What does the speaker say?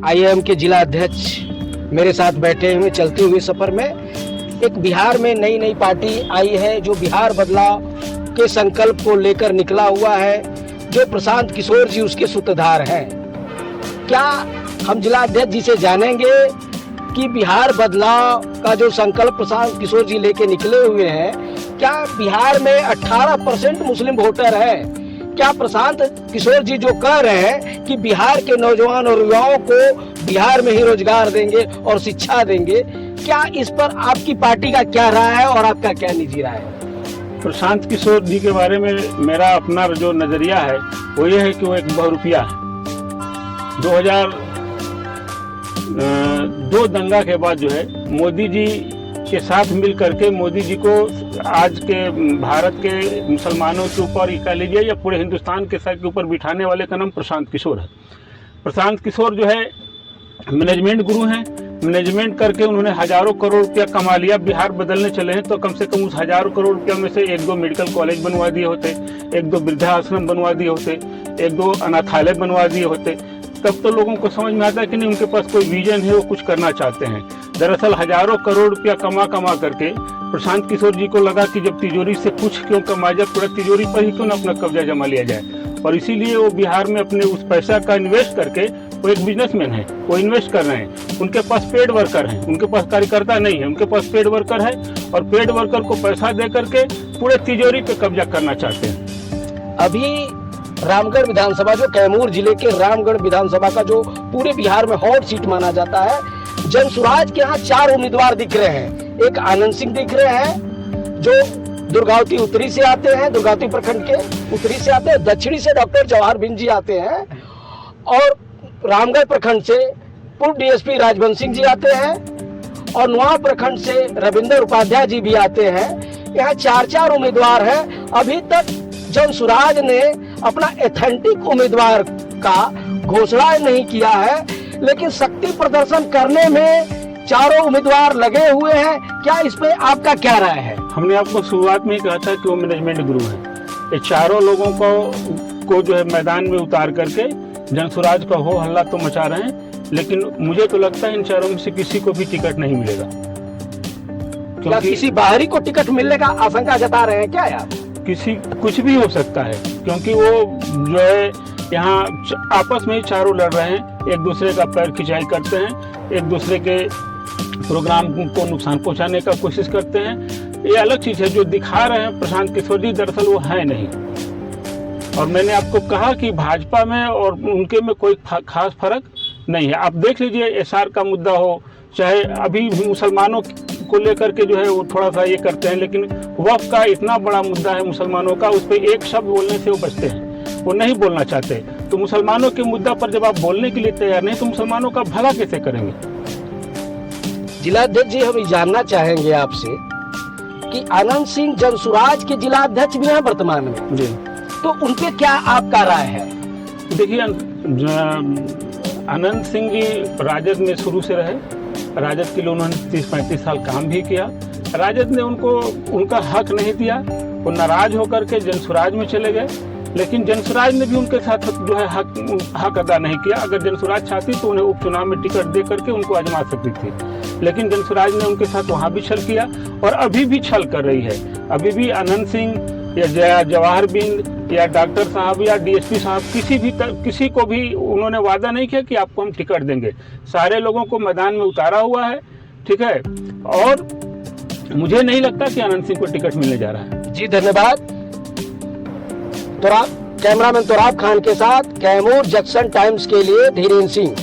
IAM के जिला अध्यक्ष मेरे साथ बैठे हुए चलते हुए सफर में एक बिहार में नई नई पार्टी आई है जो बिहार बदलाव के संकल्प को लेकर निकला हुआ है, जो प्रशांत किशोर जी उसके सूत्रधार हैं। क्या हम जिला अध्यक्ष जी से जानेंगे कि बिहार बदलाव का जो संकल्प प्रशांत किशोर जी लेके निकले हुए हैं, क्या बिहार में 18% मुस्लिम वोटर है? क्या प्रशांत किशोर जी जो कह रहे हैं कि बिहार के नौजवान और युवाओं को बिहार में ही रोजगार देंगे और शिक्षा देंगे, क्या इस पर आपकी पार्टी का क्या राय है और आपका क्या निजी राय है? प्रशांत किशोर जी के बारे में मेरा अपना जो नजरिया है वो ये है कि वो एक बहुरूपिया है। 2002 दंगा के बाद जो है मोदी जी के साथ मिल करके मोदी जी को आज के भारत के मुसलमानों के ऊपर कह लीजिए या पूरे हिंदुस्तान के सर के ऊपर बिठाने वाले का नाम प्रशांत किशोर है। प्रशांत किशोर जो है मैनेजमेंट गुरु हैं। मैनेजमेंट करके उन्होंने हजारों करोड़ रुपया कमा लिया। बिहार बदलने चले हैं तो कम से कम उस हजारों करोड़ रुपया में से 1-2 मेडिकल कॉलेज बनवा दिए होते, 1-2 वृद्धाश्रम बनवा दिए होते, 1-2 अनाथालय बनवा दिए होते, तब तो लोगों को समझ में आता कि नहीं उनके पास कोई विजन है, वो कुछ करना चाहते हैं। दरअसल हजारों करोड़ रुपया कमा करके प्रशांत किशोर जी को लगा कि जब तिजोरी से कुछ क्यों कमाया जाए, पूरा तिजोरी पर ही क्यों ना अपना कब्जा जमा लिया जाए, और इसीलिए वो बिहार में अपने उस पैसा का इन्वेस्ट करके, वो एक बिजनेसमैन है, वो इन्वेस्ट कर रहे हैं। उनके पास पेड वर्कर हैं, उनके पास कार्यकर्ता नहीं है, उनके पास पेड वर्कर है और पेड वर्कर को पैसा दे करके पूरे तिजोरी पे कब्जा करना चाहते हैं। अभी रामगढ़ विधानसभा, जो कैमूर जिले के रामगढ़ विधानसभा का जो पूरे बिहार में हॉट सीट माना जाता है, जनसुराज के यहाँ 4 उम्मीदवार दिख रहे हैं। एक आनंद सिंह दिख रहे हैं जो दुर्गावती उत्तरी से आते हैं, दुर्गावती प्रखंड के उत्तरी से आते हैं। दक्षिणी से डॉक्टर जवाहर बिंद जी आते हैं और रामगढ़ प्रखंड से पूर्व डीएसपी राजवंश सिंह जी आते हैं और नुआ प्रखंड से रविंद्र उपाध्याय जी भी आते हैं। यहाँ 4 उम्मीदवार हैं। अभी तक जनसुराज ने अपना एथेंटिक उम्मीदवार का घोषणा नहीं किया है, लेकिन शक्ति प्रदर्शन करने में 4 उम्मीदवार लगे हुए हैं। क्या इस पे आपका क्या राय है? हमने आपको शुरुआत में ही कहा था कि वो मैनेजमेंट गुरु हैं। ये 4 लोगों को जो है मैदान में उतार करके जनसुराज का हो हल्ला तो मचा रहे हैं, लेकिन मुझे तो लगता है इन 4 में से किसी को भी टिकट नहीं मिलेगा। क्या किसी बाहरी को टिकट मिलने का आशंका जता रहे हैं क्या यार? कुछ भी हो सकता है, क्योंकि वो जो है यहाँ आपस में ही 4 लड़ रहे हैं, एक दूसरे का पैर खिंचाई करते हैं, एक दूसरे के प्रोग्राम को नुकसान पहुंचाने का कोशिश करते हैं। ये अलग चीज है। जो दिखा रहे हैं प्रशांत किशोर जी, दरअसल वो है नहीं। और मैंने आपको कहा कि भाजपा में और उनके में कोई खास फर्क नहीं है। आप देख लीजिए, एसआर का मुद्दा हो, चाहे अभी मुसलमानों को लेकर के जो है वो थोड़ा सा ये करते हैं, लेकिन वक्फ का इतना बड़ा मुद्दा है मुसलमानों का, उस पर एक शब्द बोलने से वो बचते हैं, वो नहीं बोलना चाहते। तो मुसलमानों के मुद्दा पर जब आप बोलने के लिए तैयार नहीं तो मुसलमानों का भला कैसे करेंगे? जिला अध्यक्ष जी, हम जानना चाहेंगे आपसे कि आनंद सिंह जनसुराज के जिला अध्यक्ष भी हैं वर्तमान में जी, तो उनपे क्या आपका राय है? देखिए, आनंद सिंह जी राजद में शुरू से रहे। राजद के लिए उन्होंने 30-35 साल काम भी किया। राजद ने उनका हक नहीं दिया, वो नाराज होकर के जनसुराज में चले गए, लेकिन जनसुराज ने भी उनके साथ जो है हक अदा नहीं किया। अगर जनसुराज चाहती तो उन्हें उपचुनाव में टिकट दे करके उनको आजमा सकती थी, लेकिन जनसुराज ने उनके साथ वहाँ भी छल किया और अभी भी छल कर रही है। अभी भी आनंद सिंह या जवाहर बिंद या डॉक्टर साहब या डीएसपी साहब किसी को भी उन्होंने वादा नहीं किया कि आपको हम टिकट देंगे। सारे लोगों को मैदान में उतारा हुआ है, ठीक है, और मुझे नहीं लगता कि आनंद सिंह को टिकट मिलने जा रहा है। जी धन्यवाद। कैमरामैन तोराब खान के साथ कैमूर जंक्शन टाइम्स के लिए धीरेन्द्र सिंह।